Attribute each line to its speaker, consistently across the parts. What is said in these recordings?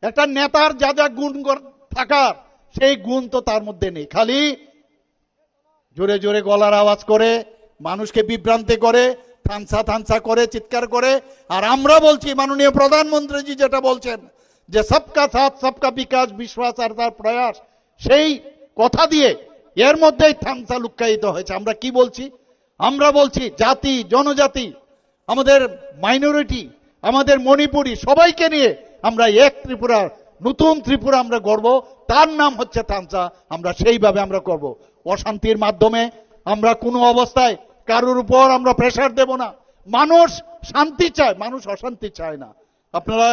Speaker 1: একটা নেতার যা যা গুণ থাকার সেই গুণ তো তার মধ্যে নেই, খালি জোরে জোরে গলার আওয়াজ করে, মানুষকে বিভ্রান্তি করে, থানসা থানসা করে, চিৎকার করে। আর আমরা বলছি মাননীয় প্রধানমন্ত্রীজি যেটা বলছেন যে সবকা সাথ সবকা বিকাশ, বিশ্বাস আর তার প্রয়াস, সেই কথা দিয়ে এর মধ্যেই থানসা লুক্কায়িত হয়েছে। আমরা কি বলছি? আমরা বলছি জাতি জনজাতি, আমাদের মাইনরিটি, আমাদের মণিপুরি, সবাইকে নিয়ে আমরা এক ত্রিপুরা, নতুন ত্রিপুরা আমরা গড়ব, তার নাম হচ্ছে থানসা। আমরা সেইভাবে আমরা করব। অশান্তির মাধ্যমে আমরা কোনো অবস্থায় কারোর উপর আমরা প্রেসার দেব না। মানুষ শান্তি চায়, মানুষ অশান্তি চায় না। আপনারা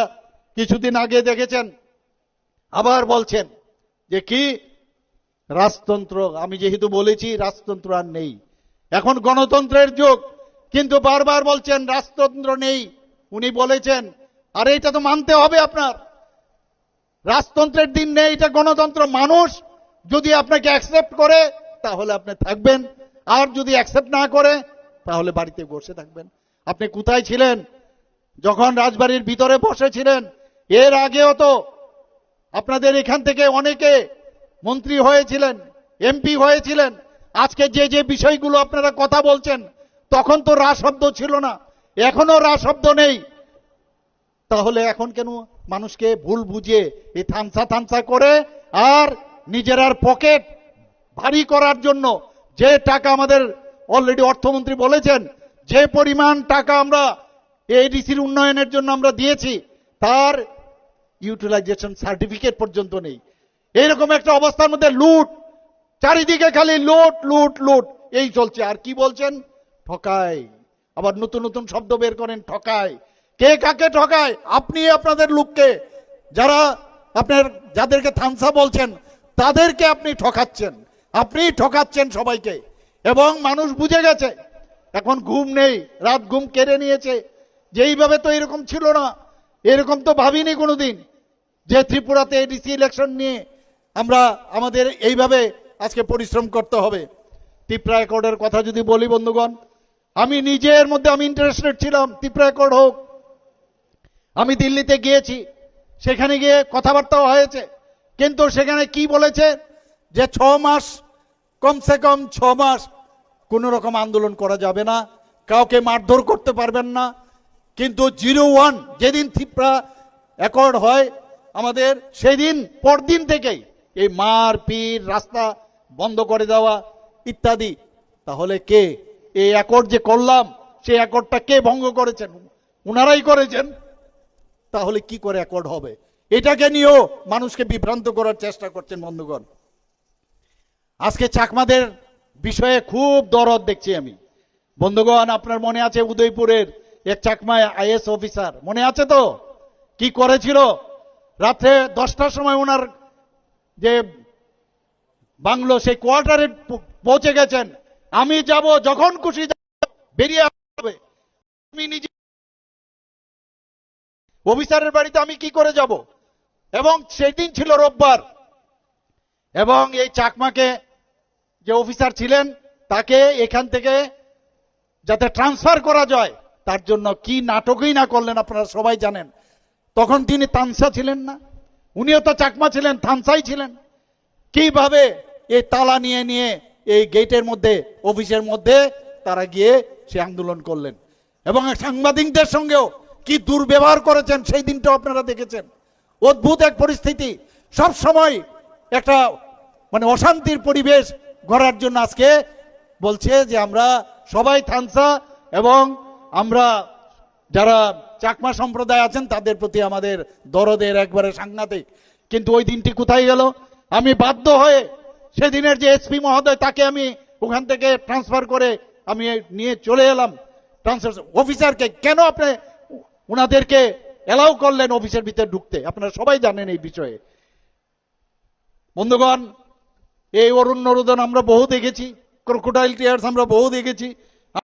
Speaker 1: কিছুদিন আগে দেখেছেন, আবার বলছেন যে কি রাজতন্ত্র। আমি যেহেতু বলেছি রাজতন্ত্র আর নেই, এখন গণতন্ত্রের যুগ, কিন্তু বারবার বলছেন রাজতন্ত্র নেই। উনি বলেছেন, আরে এটা তো মানতে হবে আপনার, রাজতন্ত্রের দিন নেই, এটা গণতন্ত্র। মানুষ যদি আপনাকে অ্যাকসেপ্ট করে তাহলে আপনি থাকবেন, আর যদি অ্যাকসেপ্ট না করে তাহলে বাড়িতে বসে থাকবেন। আপনি কোথায় ছিলেন যখন রাজবাড়ির ভিতরে বসেছিলেন? এর আগেও তো আপনাদের এখান থেকে অনেকে মন্ত্রী হয়েছিলেন, এমপি হয়েছিলেন। আজকে যে যে বিষয়গুলো আপনারা কথা বলছেন, তখন তো রা শব্দ ছিল না, এখনো রা শব্দ নেই। তাহলে এখন কেন মানুষকে ভুল বুঝিয়ে এই থানসা থানসা করে আর নিজের আর পকেট ভারী করার জন্য যে টাকা, আমাদের অলরেডি অর্থমন্ত্রী বলেছেন যে পরিমাণ টাকা আমরা এডিসির উন্নয়নের জন্য আমরা দিয়েছি, তার ইউটিলাইজেশন সার্টিফিকেট পর্যন্ত নেই। এইরকম একটা অবস্থার মধ্যে লুট, চারিদিকে খালি লুট লুট লুট, এই চলছে। আর কি বলছেন? ঠকায়। আবার নতুন নতুন শব্দ বের করেন, ঠকায়। কে কাকে ঠকায়? আপনি আপনাদের লোককে, যারা আপনার যাদেরকে থানসা বলছেন তাদেরকে আপনি ঠকাচ্ছেন, আপনি ঠকাচ্ছেন সবাইকে। এবং মানুষ বুঝে গেছে, এখন ঘুম নেই, রাত ঘুম কেড়ে নিয়েছে। যে এইভাবে তো এরকম ছিল না, এরকম তো ভাবিনি কোনোদিন যে ত্রিপুরাতে এডিসি ইলেকশন নিয়ে আমরা আমাদের এইভাবে আজকে পরিশ্রম করতে হবে। ত্রিপুরা অ্যাকর্ডের কথা যদি বলি বন্ধুগণ, আমি নিজের মধ্যে আমি ইন্টারেস্টেড ছিলাম ত্রিপুরা অ্যাকর্ড হোক। আমি দিল্লিতে গিয়েছি, সেখানে গিয়ে কথাবার্তাও হয়েছে, কিন্তু সেখানে কি বলেছে যে 6 মাস, কমসে কম 6 মাস কোন রকম আন্দোলন করা যাবে না, কাউকে মারধর করতে পারবেন না। কিন্তু 01 যেদিন ত্রিপুরা অ্যাকর্ড হয় আমাদের, সেদিন পরদিন থেকেই এই মারপিট, রাস্তা বন্ধ করে দেওয়া ইত্যাদি। তাহলে কে এই অ্যাকর্ড যে করলাম, সেই অ্যাকর্ডটা কে ভঙ্গ করেছেন? উনারাই করেছেন। তাহলে কি করে অ্যাকর্ড হবে? এটাকে নিয়েও মানুষকে বিভ্রান্ত করার চেষ্টা করছেন বন্ধুগণ। আজকে চাকমাদের বিষয়ে খুব দরদ দেখছি আমি বন্ধুগণ। আপনার মনে আছে উদয়পুরের এক চাকমা আইএস অফিসার, মনে আছে তো কি করেছিল? রাত্রে 10টার সময় ওনার যে বাংলো, সেই কোয়ার্টারে পৌঁছে গেছেন। আমি যাব, যখন খুশি বেরিয়ে আসবে। আমি নিজে অফিসারের বাড়িতে আমি কি করে যাব? এবং সেদিন ছিল রোববার, এবং এই চাকমাকে যে অফিসার ছিলেন তাকে এখান থেকে যাতে ট্রান্সফার করা যায়, তার জন্য কি নাটকই না করলেন আপনারা সবাই জানেন। তখন তিনি তানসা ছিলেন না, উনিও তো চাকমা ছিলেন, থানসাই ছিলেন। কিভাবে এই তালা নিয়ে নিয়ে এই গেটের মধ্যে, অফিসের মধ্যে তারা গিয়ে সে আন্দোলন করলেন, এবং সাংবাদিকদের সঙ্গেও কি দুর্ব্যবহার করেছেন সেই দিনটাও আপনারা দেখেছেন। অদ্ভুত এক পরিস্থিতি, সব সময় একটা মানে অশান্তির পরিবেশ গড়ার জন্য আজকে বলছে যে আমরা সবাই থানসা, এবং আমরা যারা চাকমা সম্প্রদায় আছেন তাদের প্রতি আমাদের দরদের একবারে সাংঘাতিক। কিন্তু ওই দিনটি কোথায় গেল? আমি বাধ্য হয়ে সেদিনের যে এসপি মহোদয়, তাকে আমি ওখান থেকে ট্রান্সফার করে আমি নিয়ে চলে এলাম ট্রান্সফার অফিসারকে। কেন আপনি ওনাদেরকে এলাও করলেন অফিসের ভিতরে ঢুকতে? আপনারা সবাই জানেন এই বিষয়ে। বন্ধুগণ, এই অরণ্য রোদন আমরা বহু দেখেছি, ক্রোকোডাইল টিয়ার্স আমরা বহু দেখেছি।